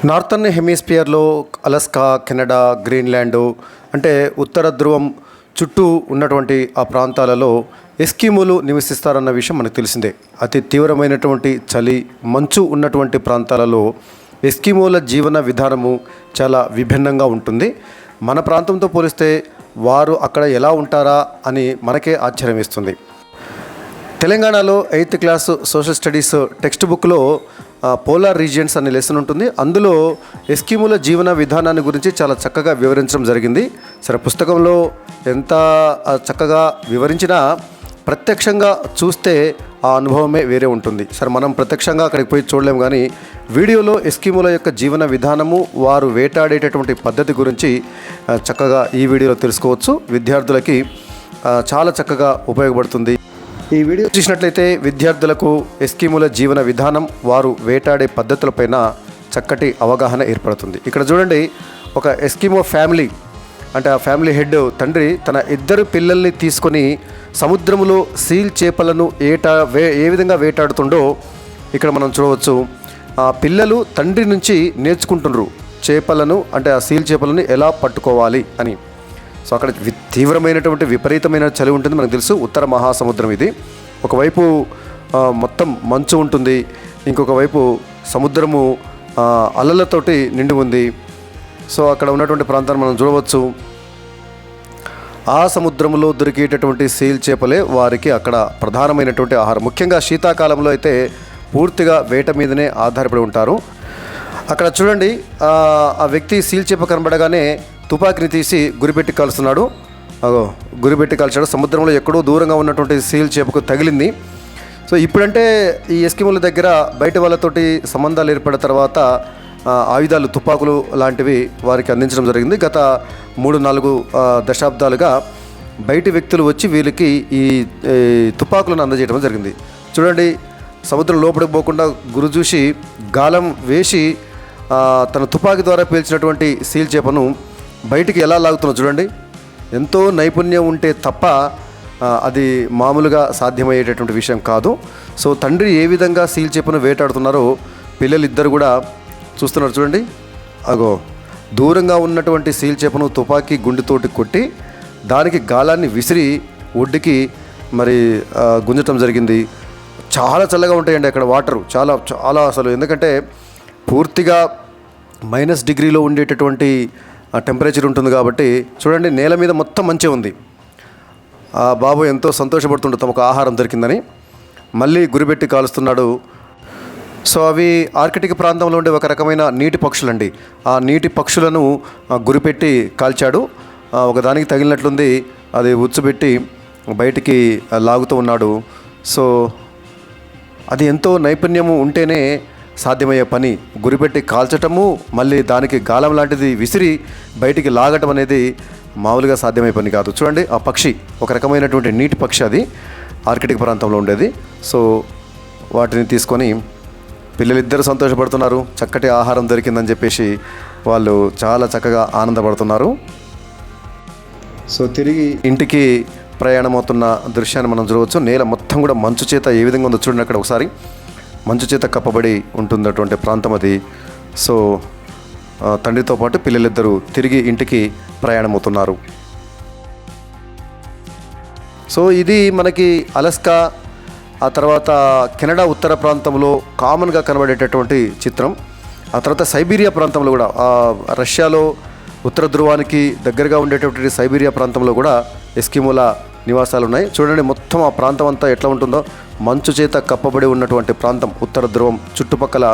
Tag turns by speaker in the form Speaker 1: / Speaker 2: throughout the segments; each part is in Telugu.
Speaker 1: నార్థన్ హెమిస్ఫియర్లో అలస్కా, కెనడా, గ్రీన్లాండ్ అంటే ఉత్తర ధ్రువం చుట్టూ ఉన్నటువంటి ఆ ప్రాంతాలలో ఎస్కిమోలు నివసిస్తారన్న విషయం మనకు తెలిసిందే. అతి తీవ్రమైనటువంటి చలి, మంచు ఉన్నటువంటి ప్రాంతాలలో ఎస్కిమోల జీవన విధానము చాలా విభిన్నంగా ఉంటుంది. మన ప్రాంతంతో పోలిస్తే వారు అక్కడ ఎలా ఉంటారా అని మనకే ఆశ్చర్యం వేస్తుంది. తెలంగాణలో 8th class social studies text బుక్లో పోలార్ రీజియన్స్ అనే లెసన్ ఉంటుంది. అందులో ఎస్కిమోల జీవన విధానాన్ని గురించి చాలా చక్కగా వివరించడం జరిగింది. సరే, పుస్తకంలో ఎంత చక్కగా వివరించినా ప్రత్యక్షంగా చూస్తే ఆ అనుభవమే వేరే ఉంటుంది. సరే, మనం ప్రత్యక్షంగా అక్కడికి పోయి చూడలేము, కానీ వీడియోలో ఎస్కిమోల యొక్క జీవన విధానము, వారు వేటాడేటటువంటి పద్ధతి గురించి చక్కగా ఈ వీడియోలో తెలుసుకోవచ్చు. విద్యార్థులకి చాలా చక్కగా ఉపయోగపడుతుంది. ఈ వీడియో చూసినట్లయితే విద్యార్థులకు ఎస్కిమోల జీవన విధానం, వారు వేటాడే పద్ధతులపైన చక్కటి అవగాహన ఏర్పడుతుంది. ఇక్కడ చూడండి, ఒక ఎస్కిమో ఫ్యామిలీ అంటే ఆ ఫ్యామిలీ హెడ్ తండ్రి తన 2 పిల్లల్ని తీసుకొని సముద్రంలో సీల్ చేపలను ఏ విధంగా వేటాడుతుండో ఇక్కడ మనం చూడవచ్చు. ఆ పిల్లలు తండ్రి నుంచి నేర్చుకుంటున్నారు చేపలను, అంటే ఆ సీల్ చేపలను ఎలా పట్టుకోవాలి అని. సో అక్కడ తీవ్రమైనటువంటి విపరీతమైన చలి ఉంటుంది. మనకు తెలుసు, ఉత్తర మహాసముద్రం ఇది. ఒకవైపు మొత్తం మంచు ఉంటుంది, ఇంకొక వైపు సముద్రము అలలతోటి నిండి ఉంది. సో అక్కడ ఉన్నటువంటి ప్రాంతాన్ని మనం చూడవచ్చు. ఆ సముద్రంలో దొరికేటటువంటి సీల్ చేపలే వారికి అక్కడ ప్రధానమైనటువంటి ఆహారం. ముఖ్యంగా శీతాకాలంలో అయితే పూర్తిగా వేట మీదనే ఆధారపడి ఉంటారు. అక్కడ చూడండి, ఆ వ్యక్తి సీల్ చేప కనబడగానే తుపాకీని తీసి గురిపెట్టి కాల్స్తున్నాడు. గురిపెట్టి కాల్చాడు. సముద్రంలో ఎక్కడో దూరంగా ఉన్నటువంటి సీల్ చేపకు తగిలింది. సో ఇప్పుడంటే ఈ ఎస్కిమోల దగ్గర బయట వాళ్ళతోటి సంబంధాలు ఏర్పడిన తర్వాత ఆయుధాలు, తుపాకులు లాంటివి వారికి అందించడం జరిగింది. గత 3-4 దశాబ్దాలుగా బయటి వ్యక్తులు వచ్చి వీళ్ళకి ఈ తుపాకులను అందజేయడం జరిగింది. చూడండి, సముద్రం లోపలికి పోకుండా గురి చూసి గాలం వేసి తన తుపాకీ ద్వారా పేల్చినటువంటి సీల్ చేపను బయటికి ఎలా లాగుతున్నా చూడండి. ఎంతో నైపుణ్యం ఉంటే తప్ప అది మామూలుగా సాధ్యమయ్యేటటువంటి విషయం కాదు. సో తండ్రి ఏ విధంగా సీల్ చేపను వేటాడుతున్నారో పిల్లలిద్దరు కూడా చూస్తున్నారు చూడండి. దూరంగా ఉన్నటువంటి సీల్ చేపను తుపాకీ గుండెతోటి కొట్టి దానికి గాలాన్ని విసిరి ఒడ్డుకి మరి గుంజటం జరిగింది. చాలా చల్లగా ఉంటాయండి అక్కడ వాటరు, చాలా చాలా అసలు. ఎందుకంటే పూర్తిగా -డిగ్రీలో ఉండేటటువంటి టెంపరేచర్ ఉంటుంది కాబట్టి చూడండి, నేల మీద మొత్తం మంచే ఉంది. ఆ బాబు ఎంతో సంతోషపడుతుండే తమకు ఆహారం దొరికిందని. మళ్ళీ గురిపెట్టి కాలుస్తున్నాడు. సో అవి ఆర్కిటిక్ ప్రాంతంలో ఉండే ఒక రకమైన నీటి పక్షులండి. ఆ నీటి పక్షులను గురిపెట్టి కాల్చాడు. ఒకదానికి తగిలినట్లుంది, అది ఉచ్చుపెట్టి బయటికి లాగుతూ ఉన్నాడు. సో అది ఎంతో నైపుణ్యము ఉంటేనే సాధ్యమయ్యే పని. గురిపెట్టి కాల్చటము, మళ్ళీ దానికి గాలం లాంటిది విసిరి బయటికి లాగటం అనేది మామూలుగా సాధ్యమయ్యే పని కాదు. చూడండి, ఆ పక్షి ఒక రకమైనటువంటి నీటి పక్షి, అది ఆర్కిటిక్ ప్రాంతంలో ఉండేది. సో వాటిని తీసుకొని పిల్లలిద్దరూ సంతోషపడుతున్నారు. చక్కటి ఆహారం దొరికిందని చెప్పేసి వాళ్ళు చాలా చక్కగా ఆనందపడుతున్నారు. సో తిరిగి ఇంటికి ప్రయాణమవుతున్న దృశ్యాన్ని మనం చూడవచ్చు. నేల మొత్తం కూడా మంచు చేత ఏ విధంగా ఉందో చూడండి. అక్కడ ఒకసారి మంచు చేత కప్పబడి ఉంటున్నటువంటి ప్రాంతం అది. సో తండ్రితో పాటు పిల్లలిద్దరూ తిరిగి ఇంటికి ప్రయాణమవుతున్నారు. సో ఇది మనకి అలస్కా, ఆ తర్వాత కెనడా ఉత్తర ప్రాంతంలో కామన్గా కనబడేటటువంటి చిత్రం. ఆ తర్వాత సైబీరియా ప్రాంతంలో కూడా, రష్యాలో ఉత్తర ధ్రువానికి దగ్గరగా ఉండేటటువంటి సైబీరియా ప్రాంతంలో కూడా ఎస్కిమోల నివాసాలు ఉన్నాయి. చూడండి, మొత్తం ఆ ప్రాంతం అంతా ఎట్లా ఉంటుందో. మంచు చేత కప్పబడి ఉన్నటువంటి ప్రాంతం ఉత్తర ధ్రువం చుట్టుపక్కల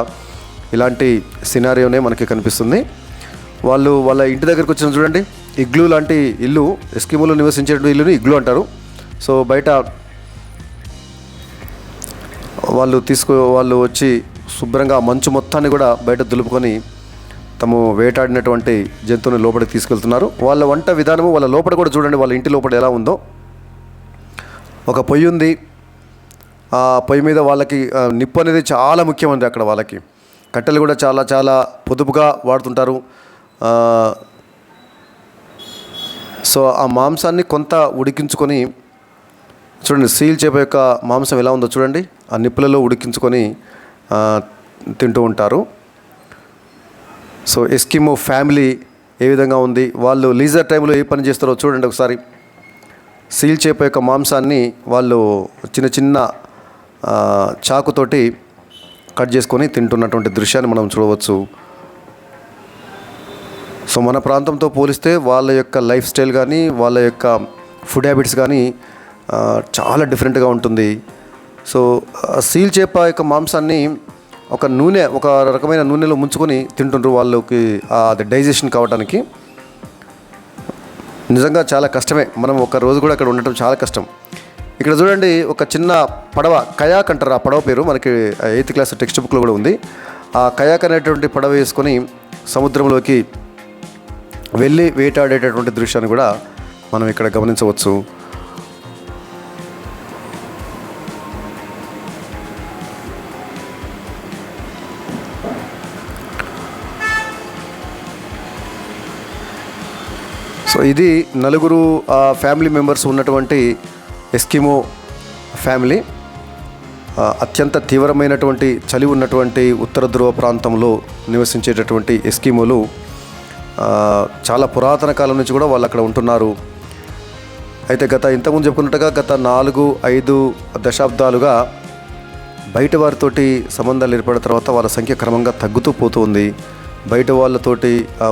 Speaker 1: ఇలాంటి సినారియోనే మనకి కనిపిస్తుంది. వాళ్ళ ఇంటి దగ్గరికి వచ్చిన చూడండి, ఇగ్లూ లాంటి ఇల్లు, ఎస్కిమోలు నివసించేటువంటి ఇల్లుని ఇగ్లూ అంటారు. సో బయట వాళ్ళు వచ్చి శుభ్రంగా మంచు మొత్తాన్ని కూడా బయట దులుపుకొని తాము వేటాడినటువంటి జంతువుని లోపలికి తీసుకెళ్తున్నారు. వాళ్ళ వంట విధానము, వాళ్ళ లోపల కూడా చూడండి, వాళ్ళ ఇంటి లోపల ఎలా ఉందో. ఒక పొయ్యి ఉంది. ఆ పొయ్యి మీద వాళ్ళకి నిప్పు అనేది చాలా ముఖ్యమండి. అక్కడ వాళ్ళకి కట్టెలు కూడా చాలా చాలా పొదుపుగా వాడుతుంటారు. సో ఆ మాంసాన్ని కొంత ఉడికించుకొని చూడండి, సీల్ చేప యొక్క మాంసం ఎలా ఉందో చూడండి. ఆ నిప్పులలో ఉడికించుకొని తింటూ ఉంటారు. సో ఎస్కిమో ఫ్యామిలీ ఏ విధంగా ఉంది, వాళ్ళు లీజర్ టైంలో ఏ పని చేస్తారో చూడండి ఒకసారి. సీల్ చేప యొక్క మాంసాన్ని వాళ్ళు చిన్న చిన్న చాకుతోటి కట్ చేసుకొని తింటున్నటువంటి దృశ్యాన్ని మనం చూడవచ్చు. సో మన ప్రాంతంతో పోలిస్తే వాళ్ళ యొక్క లైఫ్ స్టైల్ కానీ వాళ్ళ యొక్క ఫుడ్ హ్యాబిట్స్ కానీ చాలా డిఫరెంట్గా ఉంటుంది. సో సీల్ చేప యొక్క మాంసాన్ని ఒక రకమైన నూనెలో ముంచుకొని తింటుండ్రు. వాళ్ళకి అది డైజెషన్ కావడానికి నిజంగా చాలా కష్టమే. మనం ఒక రోజు కూడా అక్కడ ఉండటం చాలా కష్టం. ఇక్కడ చూడండి, ఒక చిన్న పడవ, కయాక్ అంటారు. ఆ పడవ పేరు మనకి 8th క్లాస్ టెక్స్ట్ బుక్లో కూడా ఉంది. ఆ కయాక్ అనేటువంటి పడవ వేసుకొని సముద్రంలోకి వెళ్ళి వేటాడేటటువంటి దృశ్యాన్ని కూడా మనం ఇక్కడ గమనించవచ్చు. సో ఇది నలుగురు ఫ్యామిలీ మెంబర్స్ ఉన్నటువంటి ఎస్కిమో ఫ్యామిలీ. అత్యంత తీవ్రమైనటువంటి చలి ఉన్నటువంటి ఉత్తర ధ్రువ ప్రాంతంలో నివసించేటటువంటి ఎస్కిమోలు చాలా పురాతన కాలం నుంచి కూడా వాళ్ళు అక్కడ ఉంటున్నారు. అయితే ఇంతకుముందు చెప్పుకున్నట్టుగా గత 4-5 దశాబ్దాలుగా బయట వారితోటి సంబంధాలు ఏర్పడిన తర్వాత వాళ్ళ సంఖ్య క్రమంగా తగ్గుతూ పోతుంది. బయట వాళ్ళతోటి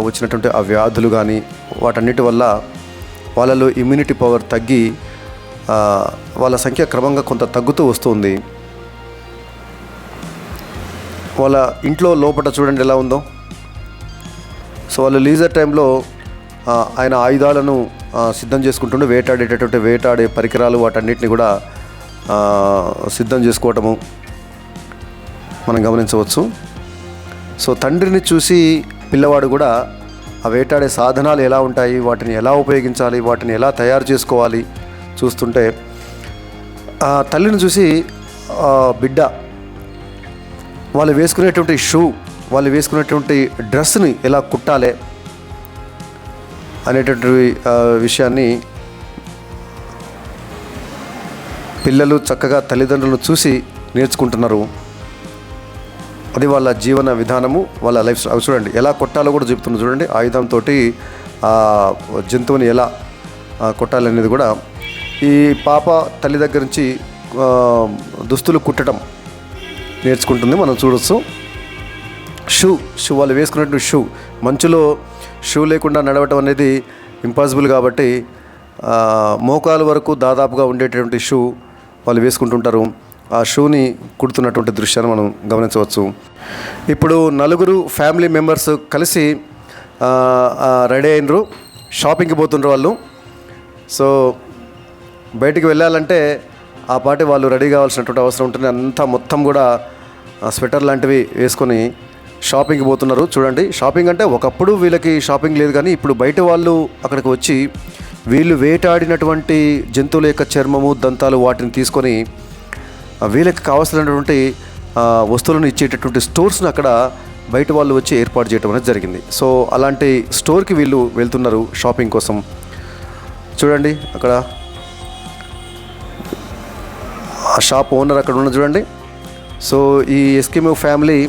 Speaker 1: వచ్చినటువంటి ఆ వ్యాధులు కానీ వాటన్నిటి వల్ల వాళ్ళలో ఇమ్యూనిటీ పవర్ తగ్గి వాళ్ళ సంఖ్య క్రమంగా కొంత తగ్గుతూ వస్తుంది. వాళ్ళ ఇంట్లో లోపల చూడండి ఎలా ఉందో. సో వాళ్ళు లీజర్ టైంలో ఆయన ఆయుధాలను సిద్ధం చేసుకుంటుండే, వేటాడే పరికరాలు వాటన్నిటిని కూడా సిద్ధం చేసుకోవటము మనం గమనించవచ్చు. సో తండ్రిని చూసి పిల్లవాడు కూడా ఆ వేటాడే సాధనాలు ఎలా ఉంటాయి, వాటిని ఎలా ఉపయోగించాలి, వాటిని ఎలా తయారు చేసుకోవాలి చూస్తుంటే, తల్లిని చూసి బిడ్డ వాళ్ళు వేసుకునేటువంటి వాళ్ళు వేసుకునేటువంటి డ్రెస్ని ఎలా కుట్టాలి అనేటువంటి విషయాన్ని పిల్లలు చక్కగా తల్లిదండ్రులను చూసి నేర్చుకుంటున్నారు. అది వాళ్ళ జీవన విధానము, వాళ్ళ లైఫ్ స్టైల్. చూడండి ఎలా కొట్టాలో కూడా చెప్తున్నారు. చూడండి ఆయుధంతో జంతువుని ఎలా కొట్టాలనేది కూడా ఈ పాప తల్లి దగ్గర నుంచి దుస్తులు కుట్టడం నేర్చుకుంటుంది, మనం చూడొచ్చు. షూ వాళ్ళు వేసుకున్నటువంటి మంచులో షూ లేకుండా నడవటం అనేది ఇంపాసిబుల్ కాబట్టి మోకాలు వరకు దాదాపుగా ఉండేటటువంటి షూ వాళ్ళు వేసుకుంటుంటారు. ఆ షూని కుడుతున్నటువంటి దృశ్యాన్ని మనం గమనించవచ్చు. ఇప్పుడు నలుగురు ఫ్యామిలీ మెంబర్స్ కలిసి రెడీ అయినరు, షాపింగ్కి పోతుండ్రు వాళ్ళు. సో బయటికి వెళ్ళాలంటే ఆ పాటి వాళ్ళు రెడీ కావాల్సినటువంటి అవసరం ఉంటుంది. అంతా మొత్తం కూడా స్వెటర్ లాంటివి వేసుకొని షాపింగ్కి పోతున్నారు. చూడండి, షాపింగ్ అంటే ఒకప్పుడు వీళ్ళకి షాపింగ్ లేదు, కానీ ఇప్పుడు బయట వాళ్ళు అక్కడికి వచ్చి వీళ్ళు వేటాడినటువంటి జంతువుల యొక్క చర్మము, దంతాలు వాటిని తీసుకొని వీళ్ళకి కావాల్సినటువంటి వస్తువులను ఇచ్చేటటువంటి స్టోర్స్ని అక్కడ బయట వాళ్ళు వచ్చి ఏర్పాటు చేయడం అనేది జరిగింది. సో అలాంటి స్టోర్కి వీళ్ళు వెళ్తున్నారు షాపింగ్ కోసం. చూడండి అక్కడ ఆ షాప్ ఓనర్ అక్కడ ఉన్న చూడండి. సో ఈ ఎస్కిమో ఫ్యామిలీ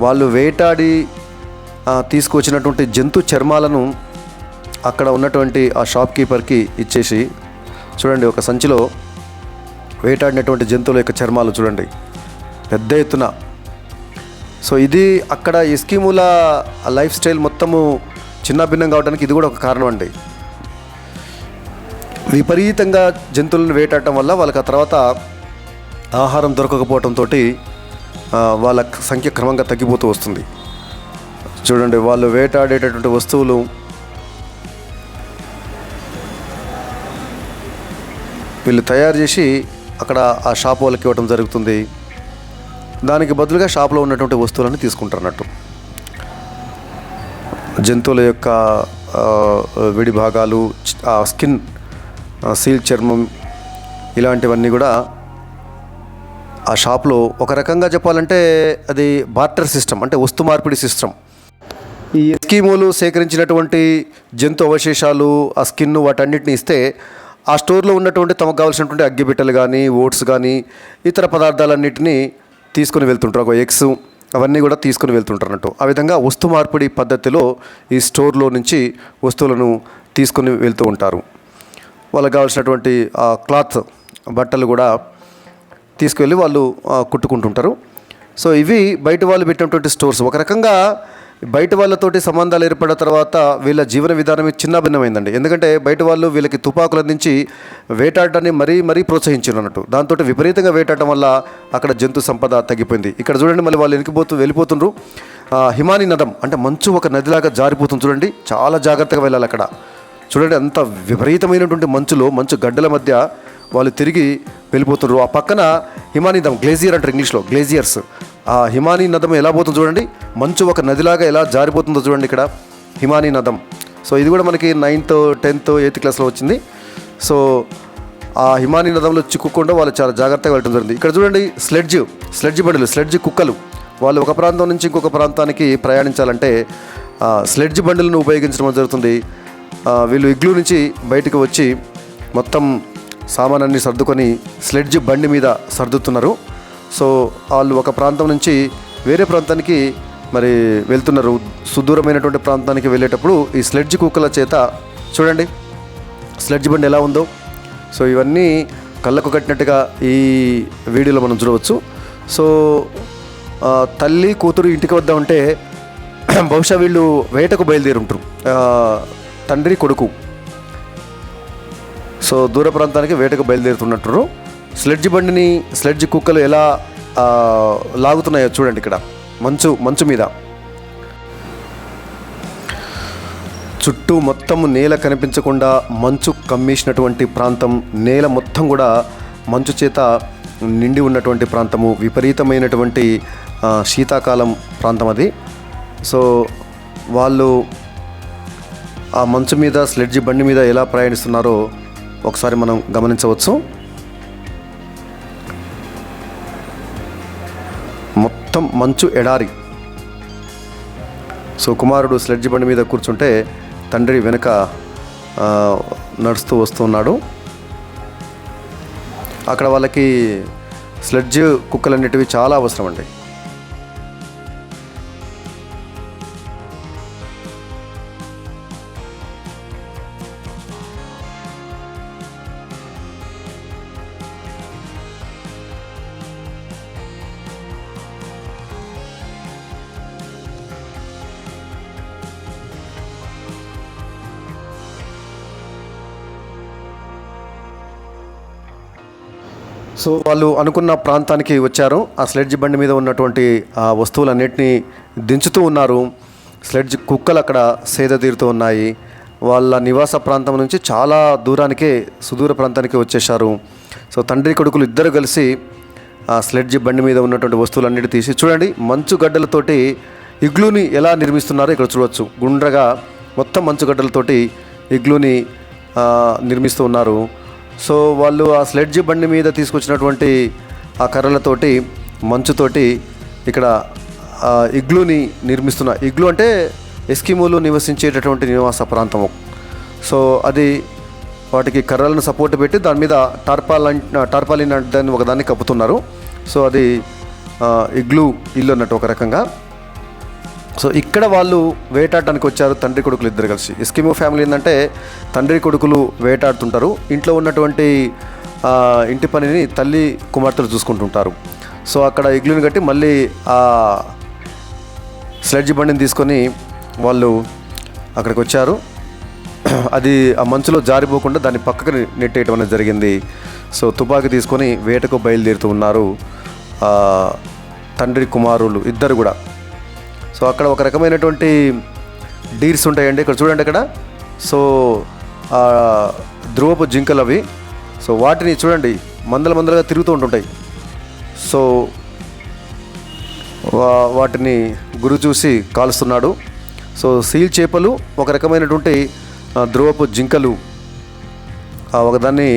Speaker 1: వాళ్ళు వేటాడి తీసుకొచ్చినటువంటి జంతు చర్మాలను అక్కడ ఉన్నటువంటి ఆ షాప్ కీపర్కి ఇచ్చేసి, చూడండి ఒక సంచిలో వేటాడినటువంటి జంతువుల యొక్క చర్మాలు చూడండి పెద్ద ఎత్తున. సో ఇది అక్కడ ఎస్కిమోల లైఫ్ స్టైల్ మొత్తము చిన్నభిన్నం కావడానికి ఇది కూడా ఒక కారణం అండి. విపరీతంగా జంతువులను వేటాడటం వల్ల వాళ్ళకి ఆ తర్వాత ఆహారం దొరకకపోవడంతో వాళ్ళ సంఖ్య క్రమంగా తగ్గిపోతూ వస్తుంది. చూడండి వాళ్ళు వేటాడేటటువంటి వస్తువులు వీళ్ళు తయారు చేసి అక్కడ ఆ షాప్ వాళ్ళకి ఇవ్వడం జరుగుతుంది. దానికి బదులుగా షాప్లో ఉన్నటువంటి వస్తువులను తీసుకుంటారు అన్నట్టు. జంతువుల యొక్క విడి భాగాలు, స్కిన్, సీల్ చర్మం, ఇలాంటివన్నీ కూడా ఆ షాప్లో ఒక రకంగా చెప్పాలంటే అది బార్టర్ సిస్టమ్, అంటే వస్తు మార్పిడి సిస్టమ్. ఈ ఎస్కిమోలు సేకరించినటువంటి జంతు అవశేషాలు, ఆ స్కిన్, వాటన్నిటిని ఇస్తే ఆ స్టోర్లో ఉన్నటువంటి తమకు కావాల్సినటువంటి అగ్గిబిట్టలు కానీ, ఓట్స్ కానీ, ఇతర పదార్థాలన్నింటినీ తీసుకొని వెళ్తుంటారు. ఒక ఎగ్స్, అవన్నీ కూడా తీసుకుని వెళ్తుంటారన్నట్టు. ఆ విధంగా వస్తు మార్పిడి పద్ధతిలో ఈ స్టోర్లో నుంచి వస్తువులను తీసుకుని వెళ్తూ ఉంటారు. వాళ్ళకి కావాల్సినటువంటి క్లాత్ బట్టలు కూడా తీసుకువెళ్ళి వాళ్ళు కుట్టుకుంటుంటారు. సో ఇవి బయట వాళ్ళు పెట్టినటువంటి స్టోర్స్. ఒక రకంగా బయట వాళ్ళతోటి సంబంధాలు ఏర్పడిన తర్వాత వీళ్ళ జీవన విధానం చిన్నభిన్నమైందండి. ఎందుకంటే బయట వాళ్ళు వీళ్ళకి తుపాకులు అందించి వేటాడడాన్ని మరీ ప్రోత్సహించారు అన్నట్టు. దాంతో విపరీతంగా వేటాడడం వల్ల అక్కడ జంతు సంపద తగ్గిపోయింది. ఇక్కడ చూడండి, మళ్ళీ వాళ్ళు వెళ్ళిపోతుండ్రు. హిమానీ నదం అంటే మంచు ఒక నదిలాగా జారిపోతుంది చూడండి. చాలా జాగ్రత్తగా వెళ్ళాలి అక్కడ. చూడండి, అంత విపరీతమైనటువంటి మంచు గడ్డల మధ్య వాళ్ళు తిరిగి వెళ్ళిపోతున్నారు. ఆ పక్కన హిమానీ నదం, గ్లేజియర్ అంటారు ఇంగ్లీష్లో, గ్లేజియర్స్. ఆ హిమానీ నదం ఎలా పోతుందో చూడండి, మంచు ఒక నదిలాగా ఎలా జారిపోతుందో చూడండి ఇక్కడ హిమానీ నదం. సో ఇది కూడా మనకి 9th 10th 8th క్లాస్లో వచ్చింది. సో ఆ హిమానీ నదంలో చిక్కుకుండా వాళ్ళు చాలా జాగ్రత్తగా వెళ్ళడం జరిగింది. ఇక్కడ చూడండి, స్లెడ్జ్ బండులు, స్లెడ్జ్ కుక్కలు. వాళ్ళు ఒక ప్రాంతం నుంచి ఇంకొక ప్రాంతానికి ప్రయాణించాలంటే స్లెడ్జ్ బండులను ఉపయోగించడం జరుగుతుంది. వీళ్ళు ఇగ్లూ నుంచి బయటకు వచ్చి మొత్తం సామానాన్ని సర్దుకొని స్లెడ్జ్ బండి మీద సర్దుతున్నారు. సో వాళ్ళు ఒక ప్రాంతం నుంచి వేరే ప్రాంతానికి మరి వెళ్తున్నారు. సుదూరమైనటువంటి ప్రాంతానికి వెళ్ళేటప్పుడు ఈ స్లెడ్జ్ కుక్కల చేత చూడండి స్లెడ్జ్ బండి ఎలా ఉందో. సో ఇవన్నీ కళ్ళకు కట్టినట్టుగా ఈ వీడియోలో మనం చూడవచ్చు. సో తల్లి కూతురు ఇంటికి వద్ద ఉంటే బహుశా వీళ్ళు వేటకు బయలుదేరి ఉంటారు, తండ్రి కొడుకు. సో దూర ప్రాంతానికి వేటకు బయలుదేరుతున్నట్టు. స్లెడ్జ్ కుక్కలు ఎలా లాగుతున్నాయో చూడండి. ఇక్కడ మంచు మీద చుట్టూ మొత్తం నేల కనిపించకుండా మంచు కమ్మేసినటువంటి ప్రాంతం, నేల మొత్తం కూడా మంచు చేత నిండి ఉన్నటువంటి ప్రాంతము, విపరీతమైనటువంటి శీతాకాలం ప్రాంతం అది. సో వాళ్ళు ఆ మంచు మీద స్లెడ్జ్ బండి మీద ఎలా ప్రయాణిస్తున్నారో ఒకసారి మనం గమనించవచ్చు. మొత్తం మంచు ఎడారి. సో కుమారుడు స్లెడ్జ్ బండి మీద కూర్చుంటే తండ్రి వెనుక నడుస్తూ వస్తున్నాడు. అక్కడ వాళ్ళకి స్లెడ్జ్ కుక్కలు అనేటివి చాలా అవసరం అండి. సో వాళ్ళు అనుకున్న ప్రాంతానికి వచ్చారు. ఆ స్లెడ్జ్ బండి మీద ఉన్నటువంటి ఆ వస్తువులన్నిటినీ దించుతూ ఉన్నారు. స్లెడ్జ్ కుక్కలు అక్కడ సేద తీరుతూ ఉన్నాయి. వాళ్ళ నివాస ప్రాంతం నుంచి చాలా సుదూర ప్రాంతానికి వచ్చేసారు. సో తండ్రి కొడుకులు ఇద్దరు కలిసి ఆ స్లెడ్జ్ బండి మీద ఉన్నటువంటి వస్తువులన్నిటి తీసి చూడండి, మంచు గడ్డలతోటి ఇగ్లూని ఎలా నిర్మిస్తున్నారో ఇక్కడ చూడవచ్చు. గుండ్రగా మొత్తం మంచు గడ్డలతోటి ఇగ్లూని నిర్మిస్తూ ఉన్నారు. సో వాళ్ళు ఆ స్లెడ్జ్ బండి మీద తీసుకొచ్చినటువంటి ఆ కర్రలతోటి మంచుతోటి ఇక్కడ ఇగ్లూని ఇగ్లూ అంటే ఎస్కిమోలు నివసించేటటువంటి నివాస ప్రాంతము. సో అది వాటికి కర్రలను సపోర్ట్ పెట్టి దాని మీద టార్పాలిన్ దాన్ని ఒకదాన్ని కప్పుతున్నారు. సో అది ఇగ్లూ ఇల్లు అన్నట్టు ఒక రకంగా. సో ఇక్కడ వాళ్ళు వేటాడటానికి వచ్చారు, తండ్రి కొడుకులు ఇద్దరు కలిసి. ఎస్కిమో ఫ్యామిలీ ఏంటంటే తండ్రి కొడుకులు వేటాడుతుంటారు. ఇంట్లో ఉన్నటువంటి ఇంటి పనిని తల్లి కుమార్తెలు చూసుకుంటుంటారు. సో అక్కడ ఇగ్లూని కట్టి మళ్ళీ ఆ స్లెడ్జ్ బండిని తీసుకొని వాళ్ళు అక్కడికి వచ్చారు. అది ఆ మంచులో జారిపోకుండా దాన్ని పక్కకు నెట్టేయటం అనేది జరిగింది. సో తుపాకీ తీసుకొని వేటకు బయలుదేరుతూ ఉన్నారు తండ్రి కుమారులు ఇద్దరు కూడా. సో అక్కడ ఒక రకమైనటువంటి డీర్స్ ఉంటాయండి, ఇక్కడ చూడండి అక్కడ. సో ధ్రువపు జింకలు అవి. సో వాటిని చూడండి మందలుగా తిరుగుతూ ఉంటుంటాయి. సో వాటిని గురి చూసి కాలుస్తున్నాడు. సో సీల్ చేపలు ఒక రకమైనటువంటి ధ్రువపు జింకలు ఒకదాన్ని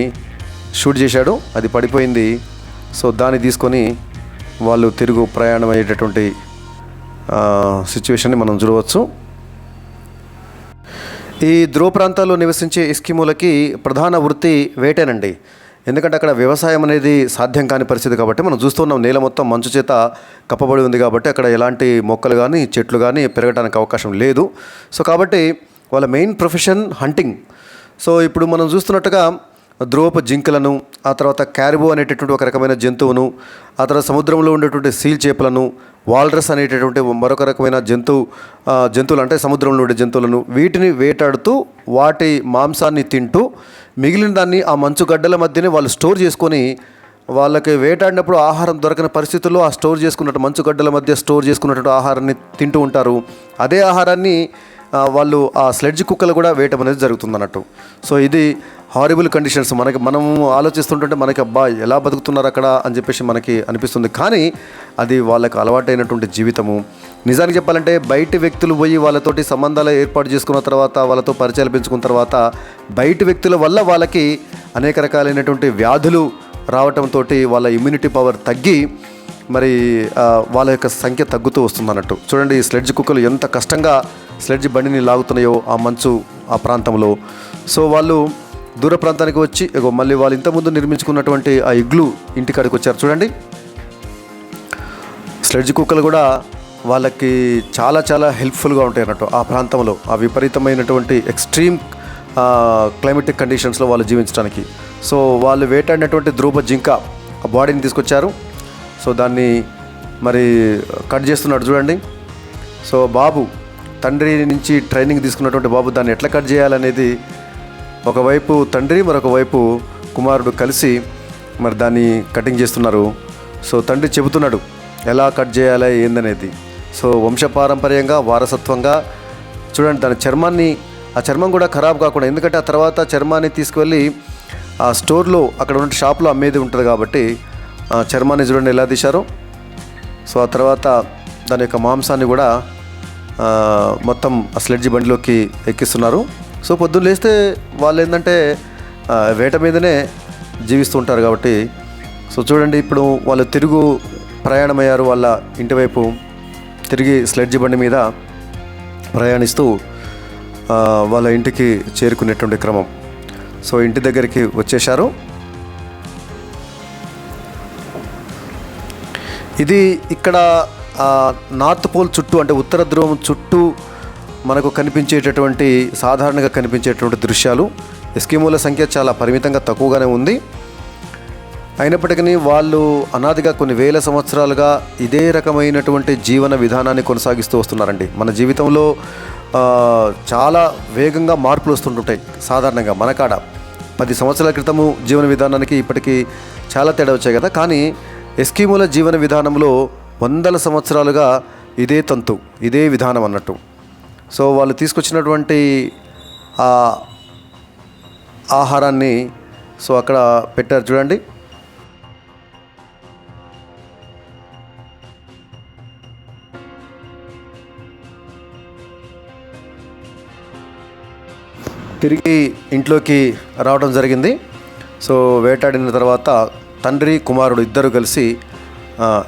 Speaker 1: షూట్ చేశాడు, అది పడిపోయింది. సో దాన్ని తీసుకొని వాళ్ళు తిరుగు ప్రయాణం అయ్యేటటువంటి సిచ్యువేషన్ని మనం చూడవచ్చు. ఈ ధ్రువ ప్రాంతాల్లో నివసించే ఎస్కిమోలకి ప్రధాన వృత్తి వేటేనండి. ఎందుకంటే అక్కడ వ్యవసాయం అనేది సాధ్యం కాని పరిస్థితి కాబట్టి మనం చూస్తున్నాం, నేల మొత్తం మంచు చేత కప్పబడి ఉంది కాబట్టి అక్కడ ఎలాంటి మొక్కలు కానీ చెట్లు కానీ పెరగడానికి అవకాశం లేదు. సో కాబట్టి వాళ్ళ మెయిన్ ప్రొఫెషన్ హంటింగ్. సో ఇప్పుడు మనం చూస్తున్నట్టుగా ధ్రువపు జింకలను, ఆ తర్వాత క్యారిబో అనేటటువంటి ఒక రకమైన జంతువును, ఆ తర్వాత సముద్రంలో ఉండేటువంటి సీల్ చేపలను, వాల్రస్ అనేటటువంటి మరొక రకమైన జంతువులు అంటే సముద్రంలో ఉండే జంతువులను, వీటిని వేటాడుతూ వాటి మాంసాన్ని తింటూ మిగిలిన దాన్ని ఆ మంచు గడ్డల మధ్యనే వాళ్ళు స్టోర్ చేసుకొని, వాళ్ళకి వేటాడినప్పుడు ఆహారం దొరకని పరిస్థితుల్లో ఆ స్టోర్ చేసుకున్నట్టు మంచు గడ్డల మధ్య స్టోర్ చేసుకున్నటువంటి ఆహారాన్ని తింటూ ఉంటారు. అదే ఆహారాన్ని వాళ్ళు ఆ స్లెడ్జ్ కుక్కలు కూడా వేయటం అనేది జరుగుతుంది అన్నట్టు. సో ఇది హారిబుల్ కండిషన్స్. మనం ఆలోచిస్తుంటే మనకి అబ్బా ఎలా బతుకుతున్నారు అక్కడ అని చెప్పేసి మనకి అనిపిస్తుంది. కానీ అది వాళ్ళకి అలవాటైనటువంటి జీవితము. నిజానికి చెప్పాలంటే బయటి వ్యక్తులు పోయి వాళ్ళతోటి సంబంధాలు ఏర్పాటు చేసుకున్న తర్వాత, వాళ్ళతో పరిచయాలు పెంచుకున్న తర్వాత బయటి వ్యక్తుల వల్ల వాళ్ళకి అనేక రకాలైనటువంటి వ్యాధులు రావటంతో వాళ్ళ ఇమ్యూనిటీ పవర్ తగ్గి మరి వాళ్ళ యొక్క సంఖ్య తగ్గుతూ వస్తుంది అన్నట్టు. చూడండి, ఈ స్లెడ్జ్ కుక్కలు ఎంత కష్టంగా స్లెడ్జ్ బండిని లాగుతున్నాయో ఆ మంచు ఆ ప్రాంతంలో. సో వాళ్ళు దూర ప్రాంతానికి వచ్చి మళ్ళీ వాళ్ళు ఇంతకుముందు నిర్మించుకున్నటువంటి ఆ ఇగ్లూ ఇంటికాడికి వచ్చారు. చూడండి, స్లెడ్జ్ కుక్కలు కూడా వాళ్ళకి చాలా చాలా హెల్ప్ఫుల్గా ఉంటాయి అన్నట్టు ఆ ప్రాంతంలో, ఆ విపరీతమైనటువంటి ఎక్స్ట్రీమ్ క్లైమేటిక్ కండిషన్స్లో వాళ్ళు జీవించడానికి. సో వాళ్ళు వేటాడినటువంటి ధ్రువ జింక ఆ బాడీని తీసుకొచ్చారు. సో దాన్ని మరి కట్ చేస్తున్నాడు చూడండి. సో బాబు తండ్రి నుంచి ట్రైనింగ్ తీసుకున్నటువంటి బాబు దాన్ని ఎట్లా కట్ చేయాలనేది ఒకవైపు తండ్రి, మరొక వైపు కుమారుడు కలిసి మరి దాన్ని కటింగ్ చేస్తున్నారు. సో తండ్రి చెబుతున్నాడు ఎలా కట్ చేయాలి ఏందనేది. సో వంశపారంపర్యంగా వారసత్వంగా చూడండి దాని చర్మాన్ని, ఆ చర్మం కూడా ఖరాబ్ కాకుండా, ఎందుకంటే ఆ తర్వాత చర్మాన్ని తీసుకువెళ్ళి ఆ స్టోర్లో అక్కడ ఉన్న షాప్లో అమ్మేది ఉంటుంది కాబట్టి ఆ చర్మాన్ని చూడండి ఎలా తీశారో. సో ఆ తర్వాత దాని యొక్క మాంసాన్ని కూడా మొత్తం ఆ స్లెడ్జి బండిలోకి ఎక్కిస్తున్నారు. సో పొద్దున్న లేస్తే వాళ్ళు ఏంటంటే వేట మీదనే జీవిస్తూ ఉంటారు కాబట్టి. సో చూడండి, ఇప్పుడు వాళ్ళు తిరుగు ప్రయాణమయ్యారు వాళ్ళ ఇంటివైపు, తిరిగి స్లెడ్జి బండి మీద ప్రయాణిస్తూ వాళ్ళ ఇంటికి చేరుకునేటువంటి క్రమం. సో ఇంటి దగ్గరికి వచ్చేశారు. ఇది ఇక్కడ నార్త్ పోల్ చుట్టూ అంటే ఉత్తర ధ్రువం చుట్టూ మనకు కనిపించేటటువంటి సాధారణంగా కనిపించేటటువంటి దృశ్యాలు. ఎస్కిమోల సంఖ్య చాలా పరిమితంగా తక్కువగానే ఉంది. అయినప్పటికీ వాళ్ళు అనాదిగా కొన్ని వేల సంవత్సరాలుగా ఇదే రకమైనటువంటి జీవన విధానాన్ని కొనసాగిస్తూ వస్తున్నారండి. మన జీవితంలో చాలా వేగంగా మార్పులు వస్తుంటుంటాయి. సాధారణంగా మన కాడ 10 సంవత్సరాల క్రితము జీవన విధానానికి ఇప్పటికీ చాలా తేడా వచ్చాయి కదా. కానీ ఎస్కిమోల జీవన విధానంలో వందల సంవత్సరాలుగా ఇదే తంతు, ఇదే విధానం అన్నట్టు. సో వాళ్ళు తీసుకొచ్చినటువంటి ఆహారాన్ని సో అక్కడ పెట్టారు చూడండి. తిరిగి ఇంట్లోకి రావడం జరిగింది. సో వేటాడిన తర్వాత తండ్రి కుమారుడు ఇద్దరు కలిసి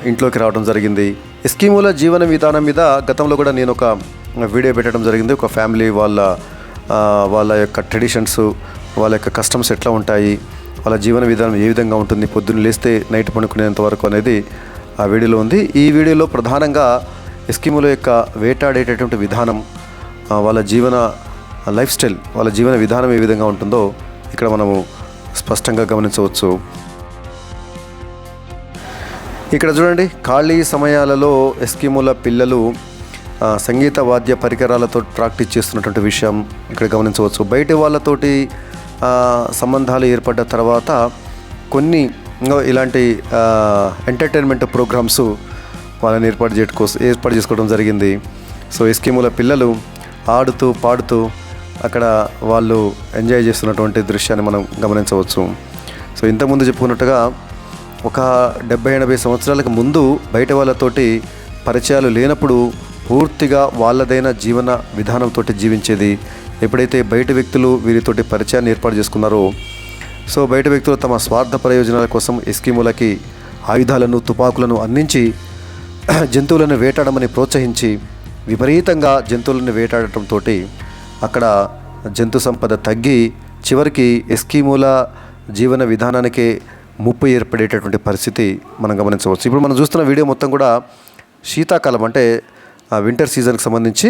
Speaker 1: ఇంట్లోకి రావడం జరిగింది. ఎస్కిమోల జీవన విధానం మీద గతంలో కూడా నేను ఒక వీడియో పెట్టడం జరిగింది. ఒక ఫ్యామిలీ వాళ్ళ యొక్క ట్రెడిషన్స్, వాళ్ళ యొక్క కస్టమ్స్ ఎట్లా ఉంటాయి, వాళ్ళ జీవన విధానం ఏ విధంగా ఉంటుంది, పొద్దున్న లేస్తే నైట్ పడుకునేంత వరకు అనేది ఆ వీడియోలో ఉంది. ఈ వీడియోలో ప్రధానంగా ఎస్కిమోల యొక్క వేటాడేటటువంటి విధానం, వాళ్ళ జీవన లైఫ్ స్టైల్, వాళ్ళ జీవన విధానం ఏ విధంగా ఉంటుందో ఇక్కడ మనము స్పష్టంగా గమనించవచ్చు. ఇక్కడ చూడండి, ఖాళీ సమయాలలో ఎస్కిమోల పిల్లలు సంగీత వాద్య పరికరాలతో ప్రాక్టీస్ చేస్తున్నటువంటి విషయం ఇక్కడ గమనించవచ్చు. బయట వాళ్ళతోటి సంబంధాలు ఏర్పడ్డ తర్వాత కొన్ని ఇలాంటి ఎంటర్టైన్మెంట్ ప్రోగ్రామ్స్ వాళ్ళని ఏర్పాటు చేసుకోవడం జరిగింది. సో ఎస్కిమోల పిల్లలు ఆడుతూ పాడుతూ అక్కడ వాళ్ళు ఎంజాయ్ చేస్తున్నటువంటి దృశ్యాన్ని మనం గమనించవచ్చు. సో ఇంతకుముందు చెప్పుకున్నట్టుగా ఒక 70-80 సంవత్సరాలకు ముందు బయట వాళ్ళతోటి పరిచయాలు లేనప్పుడు పూర్తిగా వాళ్ళదైన జీవన విధానంతో జీవించేది. ఎప్పుడైతే బయట వ్యక్తులు వీరితోటి పరిచయాన్ని ఏర్పాటు చేసుకున్నారో, సో బయట వ్యక్తులు తమ స్వార్థ ప్రయోజనాల కోసం ఎస్కిమోలకి ఆయుధాలను, తుపాకులను అందించి జంతువులను వేటాడమని ప్రోత్సహించి విపరీతంగా జంతువులను వేటాడటంతో అక్కడ జంతు సంపద తగ్గి చివరికి ఎస్కిమోల జీవన విధానానికే ముప్పు ఏర్పడేటటువంటి పరిస్థితి మనం గమనించవచ్చు. ఇప్పుడు మనం చూస్తున్న వీడియో మొత్తం కూడా శీతాకాలం అంటే వింటర్ సీజన్కి సంబంధించి.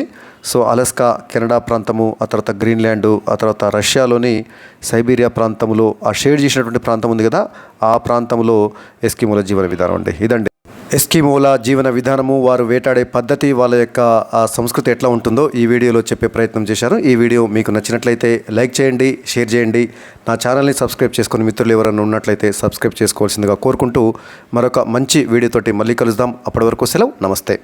Speaker 1: సో అలస్కా, కెనడా ప్రాంతము, ఆ తర్వాత గ్రీన్లాండ్, ఆ తర్వాత రష్యాలోని సైబీరియా ప్రాంతంలో ఆ షేడ్ చేసినటువంటి ప్రాంతం ఉంది కదా, ఆ ప్రాంతంలో ఎస్కిమోల జీవన విధానం అండి. ఇదండి ఎస్కిమోల జీవన విధానము, వారు వేటాడే పద్ధతి, వాళ్ళ యొక్క ఆ సంస్కృతి ఎట్లా ఉంటుందో ఈ వీడియోలో చెప్పే ప్రయత్నం చేశారు. ఈ వీడియో మీకు నచ్చినట్లయితే లైక్ చేయండి, షేర్ చేయండి. నా ఛానల్ని సబ్స్క్రైబ్ చేసుకొని మిత్రులు ఎవరైనా ఉన్నట్లయితే సబ్స్క్రైబ్ చేసుకోవాల్సిందిగా కోరుకుంటూ మరొక మంచి వీడియోతోటి మళ్ళీ కలుద్దాం. అప్పటి వరకు సెలవు, నమస్తే.